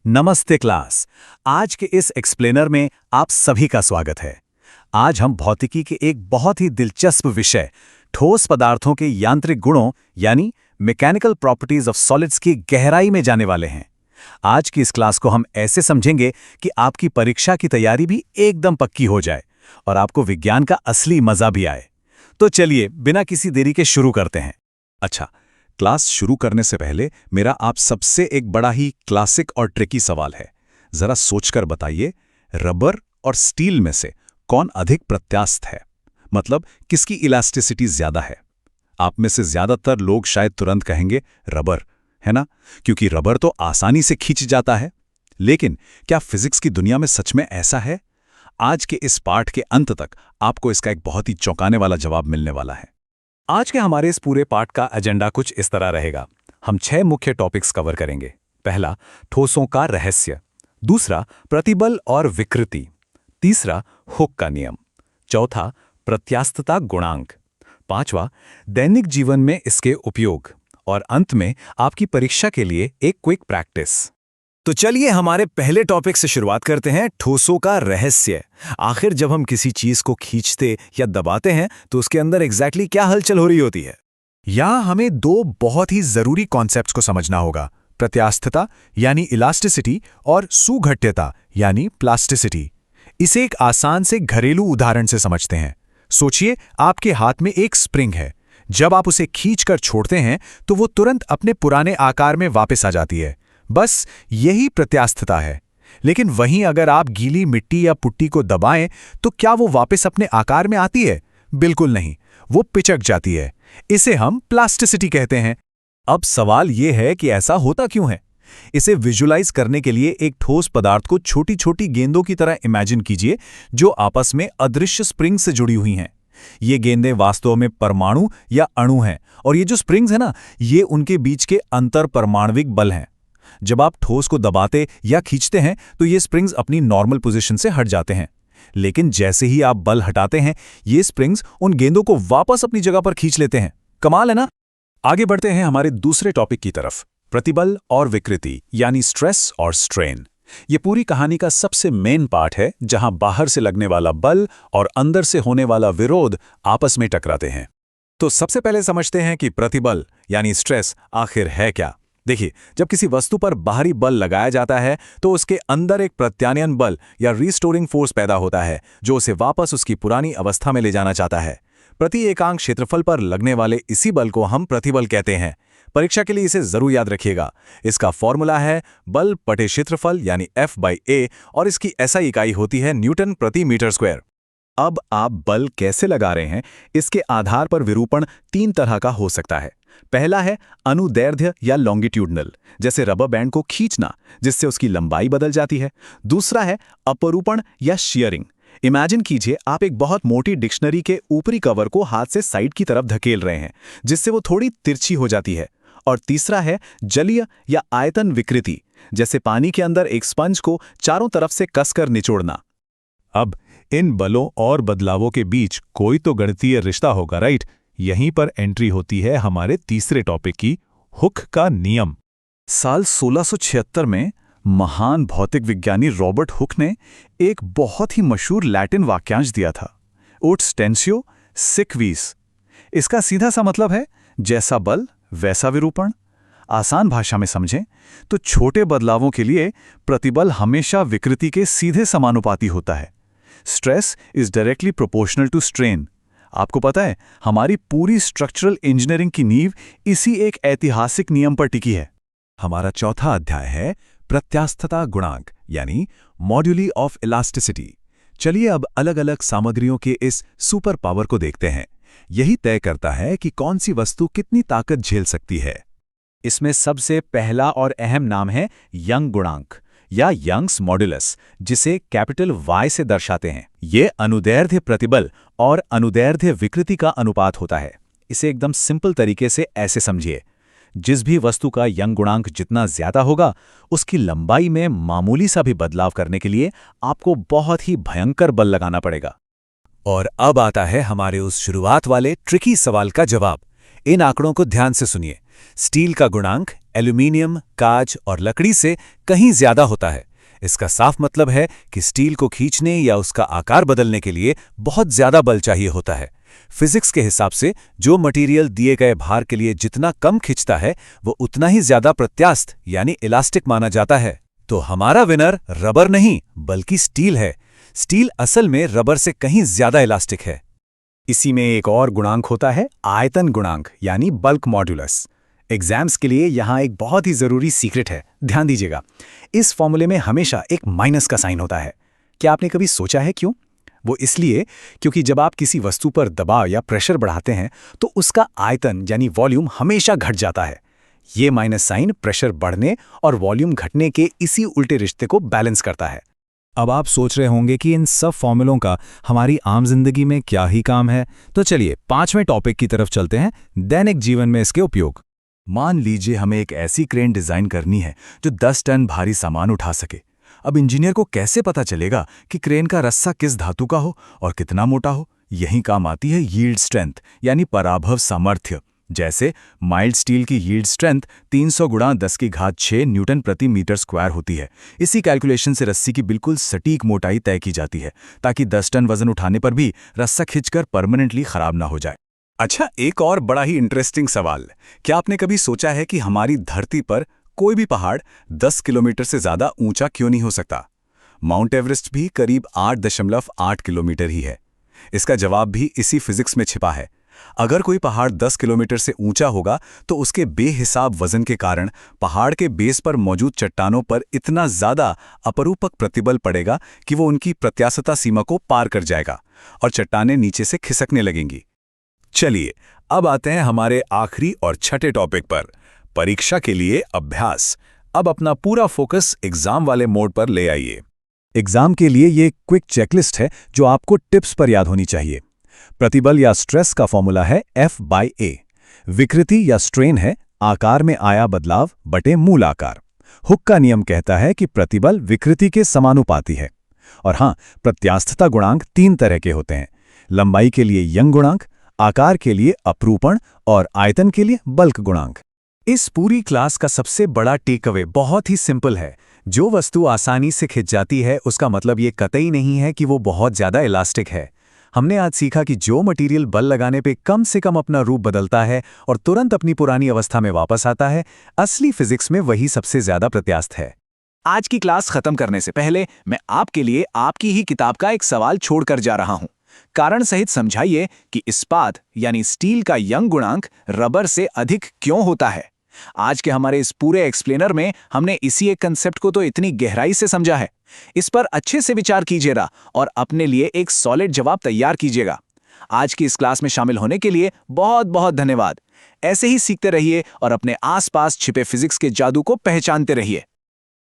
नमस्ते क्लास। आज के इस एक्सप्लेनर में आप सभी का स्वागत है। आज हम भौतिकी के एक बहुत ही दिलचस्प विषय ठोस पदार्थों के यांत्रिक गुणों यानी मैकेनिकल प्रॉपर्टीज ऑफ सॉलिड्स की गहराई में जाने वाले हैं। आज की इस क्लास को हम ऐसे समझेंगे कि आपकी परीक्षा की तैयारी भी एकदम पक्की हो जाए और आपको विज्ञान का असली मजा भी आए। तो चलिए बिना किसी देरी के शुरू करते हैं। अच्छा, क्लास शुरू करने से पहले मेरा आप सबसे एक बड़ा ही क्लासिक और ट्रिकी सवाल है। जरा सोचकर बताइए, रबर और स्टील में से कौन अधिक प्रत्यास्थ है? मतलब किसकी इलास्टिसिटी ज्यादा है? आप में से ज्यादातर लोग शायद तुरंत कहेंगे रबर, है ना? क्योंकि रबर तो आसानी से खींच जाता है। लेकिन क्या फिजिक्स की दुनिया में सच में ऐसा है? आज के इस पाठ के अंत तक आपको इसका एक बहुत ही चौंकाने वाला जवाब मिलने वाला है। आज के हमारे इस पूरे पाठ का एजेंडा कुछ इस तरह रहेगा। हम 6 मुख्य टॉपिक्स कवर करेंगे। पहला, ठोसों का रहस्य। दूसरा, प्रतिबल और विकृति। तीसरा, हुक का नियम। चौथा, प्रत्यास्थता गुणांक। पांचवा, दैनिक जीवन में इसके उपयोग। और अंत में आपकी परीक्षा के लिए एक क्विक प्रैक्टिस। तो चलिए हमारे पहले टॉपिक से शुरुआत करते हैं, ठोसों का रहस्य। आखिर जब हम किसी चीज को खींचते या दबाते हैं तो उसके अंदर एग्जैक्टली क्या हलचल हो रही होती है? यहां हमें 2 बहुत ही जरूरी कॉन्सेप्ट्स को समझना होगा, प्रत्यास्थता यानी इलास्टिसिटी और सुघट्यता यानी प्लास्टिसिटी। इसे एक आसान से घरेलू उदाहरण से समझते हैं। सोचिए, आपके हाथ में एक स्प्रिंग है। जब आप उसे खींचकर छोड़ते हैं तो वो तुरंत अपने पुराने आकार में वापस आ जाती है। बस यही प्रत्यास्थता है। लेकिन वहीं अगर आप गीली मिट्टी या पुट्टी को दबाएं तो क्या वो वापस अपने आकार में आती है? बिल्कुल नहीं, वो पिचक जाती है। इसे हम प्लास्टिसिटी कहते हैं। अब सवाल ये है कि ऐसा होता क्यों है? इसे विजुलाइज करने के लिए एक ठोस पदार्थ को छोटी छोटी गेंदों की तरह इमेजिन कीजिए जो आपस में अदृश्य स्प्रिंग से जुड़ी हुई हैं। ये गेंदें वास्तव में परमाणु या अणु हैं और ये जो स्प्रिंग्स है ना, ये उनके बीच के अंतर परमाणविक बल हैं। जब आप ठोस को दबाते या खींचते हैं तो ये स्प्रिंग्स अपनी नॉर्मल पोजीशन से हट जाते हैं। लेकिन जैसे ही आप बल हटाते हैं, ये स्प्रिंग्स उन गेंदों को वापस अपनी जगह पर खींच लेते हैं। कमाल है ना? आगे बढ़ते हैं हमारे दूसरे टॉपिक की तरफ, प्रतिबल और विकृति यानी स्ट्रेस और स्ट्रेन। ये पूरी कहानी का सबसे मेन पार्ट है, जहां बाहर से लगने वाला बल और अंदर से होने वाला विरोध आपस में टकराते हैं। तो सबसे पहले समझते हैं कि प्रतिबल यानी स्ट्रेस आखिर है क्या। देखिए, जब किसी वस्तु पर बाहरी बल लगाया जाता है तो उसके अंदर एक प्रत्यानयन बल या रीस्टोरिंग फोर्स पैदा होता है जो उसे वापस उसकी पुरानी अवस्था में ले जाना चाहता है। प्रति एकांक क्षेत्रफल पर लगने वाले इसी बल को हम प्रतिबल कहते हैं। परीक्षा के लिए इसे जरूर याद रखिएगा। इसका फॉर्मूला है बल बटे क्षेत्रफल यानी F/A और इसकी SI इकाई होती है न्यूटन प्रति मीटर स्क्वायर। अब आप बल कैसे लगा रहे हैं, इसके आधार पर विरूपण 3 तरह का हो सकता है। पहला है अनुदैर्ध्य या लॉन्गिट्यूडनल, जैसे रबर बैंड को खींचना जिससे उसकी लंबाई बदल जाती है। दूसरा है अपरूपण या शियरिंग। इमेजिन कीजिए, आप एक बहुत मोटी डिक्शनरी के ऊपरी कवर को हाथ से साइड की तरफ धकेल रहे हैं जिससे वो थोड़ी तिरछी हो जाती है। और तीसरा है जलीय या आयतन विकृति, जैसे पानी के अंदर एक स्पंज को चारों तरफ से कसकर निचोड़ना। अब इन बलों और बदलावों के बीच कोई तो गणितीय रिश्ता होगा, राइट? यहीं पर एंट्री होती है हमारे तीसरे टॉपिक की, हुक का नियम। साल 1676 में महान भौतिक विज्ञानी रॉबर्ट हुक ने एक बहुत ही मशहूर लैटिन वाक्यांश दिया था, ut tensio sic vis। इसका सीधा सा मतलब है जैसा बल वैसा विरूपण। आसान भाषा में समझें तो छोटे बदलावों के लिए प्रतिबल हमेशा विकृति के सीधे समानुपाती होता है। Stress is directly proportional to strain. आपको पता है, हमारी पूरी स्ट्रक्चरल इंजीनियरिंग की नींव इसी एक ऐतिहासिक नियम पर टिकी है। हमारा चौथा अध्याय है प्रत्यास्थता गुणांक यानी मॉड्यूली ऑफ इलास्टिसिटी। चलिए अब अलग अलग सामग्रियों के इस सुपर पावर को देखते हैं। यही तय करता है कि कौन सी वस्तु कितनी ताकत झेल सकती है। इसमें सबसे पहला और अहम नाम है यंग गुणांक या यंग्स मॉड्यूलस, जिसे कैपिटल Y से दर्शाते हैं। ये अनुदैर्ध्य प्रतिबल और अनुदैर्ध्य विकृति का अनुपात होता है। इसे एकदम सिंपल तरीके से ऐसे समझिए, जिस भी वस्तु का यंग गुणांक जितना ज्यादा होगा, उसकी लंबाई में मामूली सा भी बदलाव करने के लिए आपको बहुत ही भयंकर बल लगाना पड़ेगा। और अब आता है हमारे उस शुरुआत वाले ट्रिकी सवाल का जवाब। इन आंकड़ों को ध्यान से सुनिए। स्टील का गुणांक एल्यूमीनियम, कांच और लकड़ी से कहीं ज्यादा होता है। इसका साफ मतलब है कि स्टील को खींचने या उसका आकार बदलने के लिए बहुत ज्यादा बल चाहिए होता है। फिजिक्स के हिसाब से जो मटेरियल दिए गए भार के लिए जितना कम खींचता है वो उतना ही ज्यादा प्रत्यास्थ यानी इलास्टिक माना जाता है। तो हमारा विनर रबर नहीं बल्कि स्टील है। स्टील असल में रबर से कहीं ज्यादा इलास्टिक है। इसी में एक और गुणांक होता है आयतन गुणांक यानी बल्क मॉड्यूलस। एग्जाम्स के लिए यहाँ एक बहुत ही जरूरी सीक्रेट है, ध्यान दीजिएगा। इस फॉर्मूले में हमेशा एक माइनस का साइन होता है। क्या आपने कभी सोचा है क्यों? वो इसलिए क्योंकि जब आप किसी वस्तु पर दबाव या प्रेशर बढ़ाते हैं तो उसका आयतन यानी वॉल्यूम हमेशा घट जाता है। ये माइनस साइन प्रेशर बढ़ने और वॉल्यूम घटने के इसी उल्टे रिश्ते को बैलेंस करता है। अब आप सोच रहे होंगे कि इन सब फॉर्मूलों का हमारी आम जिंदगी में क्या ही काम है, तो चलिए 5वें टॉपिक की तरफ चलते हैं, दैनिक जीवन में इसके उपयोग। मान लीजिए हमें एक ऐसी क्रेन डिजाइन करनी है जो 10 टन भारी सामान उठा सके। अब इंजीनियर को कैसे पता चलेगा कि क्रेन का रस्सा किस धातु का हो और कितना मोटा हो? यही काम आती है यील्ड स्ट्रेंथ यानी पराभव सामर्थ्य। जैसे माइल्ड स्टील की यील्ड स्ट्रेंथ 300 गुणा 10⁶ न्यूटन प्रति मीटर स्क्वायर होती है। इसी कैलकुलेशन से रस्सी की बिल्कुल सटीक मोटाई तय की जाती है ताकि 10 टन वजन उठाने पर भी रस्सा खिंचकर परमानेंटली खराब ना हो जाए। अच्छा, एक और बड़ा ही इंटरेस्टिंग सवाल। क्या आपने कभी सोचा है कि हमारी धरती पर कोई भी पहाड़ 10 किलोमीटर से ज्यादा ऊंचा क्यों नहीं हो सकता? माउंट एवरेस्ट भी करीब 8.8 किलोमीटर ही है। इसका जवाब भी इसी फिजिक्स में छिपा है। अगर कोई पहाड़ 10 किलोमीटर से ऊंचा होगा तो उसके बेहिसाब वजन के कारण पहाड़ के बेस पर मौजूद चट्टानों पर इतना ज्यादा अपरूपक प्रतिबल पड़ेगा कि वो उनकी प्रत्यास्थता सीमा को पार कर जाएगा और चट्टानें नीचे से खिसकने लगेंगी। चलिए अब आते हैं हमारे आखिरी और छठे टॉपिक पर, परीक्षा के लिए अभ्यास। अब अपना पूरा फोकस एग्जाम वाले मोड पर ले आइए। एग्जाम के लिए ये क्विक चेकलिस्ट है जो आपको टिप्स पर याद होनी चाहिए। प्रतिबल या स्ट्रेस का फॉर्मूला है F/A। विकृति या स्ट्रेन है आकार में आया बदलाव बटे मूल आकार। हुक का नियम कहता है कि प्रतिबल विकृति के समानुपाती है। और हाँ, प्रत्यास्थता गुणांक 3 तरह के होते हैं। लंबाई के लिए यंग गुणांक, आकार के लिए अपरूपण और आयतन के लिए बल्क गुणांक। इस पूरी क्लास का सबसे बड़ा टेकअवे बहुत ही सिंपल है। जो वस्तु आसानी से खिंच जाती है उसका मतलब ये कतई नहीं है कि वो बहुत ज्यादा इलास्टिक है। हमने आज सीखा कि जो मटेरियल बल लगाने पे कम से कम अपना रूप बदलता है और तुरंत अपनी पुरानी अवस्था में वापस आता है, असली फिजिक्स में वही सबसे ज्यादा प्रत्यास्थ है। आज की क्लास खत्म करने से पहले मैं आपके लिए आपकी ही किताब का एक सवाल छोड़कर जा रहा हूं। कारण सहित समझाइए कि इस्पात यानी स्टील का यंग गुणांक रबर से अधिक क्यों होता है। आज के हमारे इस पूरे एक्सप्लेनर में हमने इसी एक कंसेप्ट को तो इतनी गहराई से समझा है। इस पर अच्छे से विचार कीजिएगा और अपने लिए एक सॉलिड जवाब तैयार कीजिएगा। आज की इस क्लास में शामिल होने के लिए बहुत बहुत धन्यवाद। ऐसे ही सीखते रहिए और अपने आसपास छिपे फिजिक्स के जादू को पहचानते रहिए।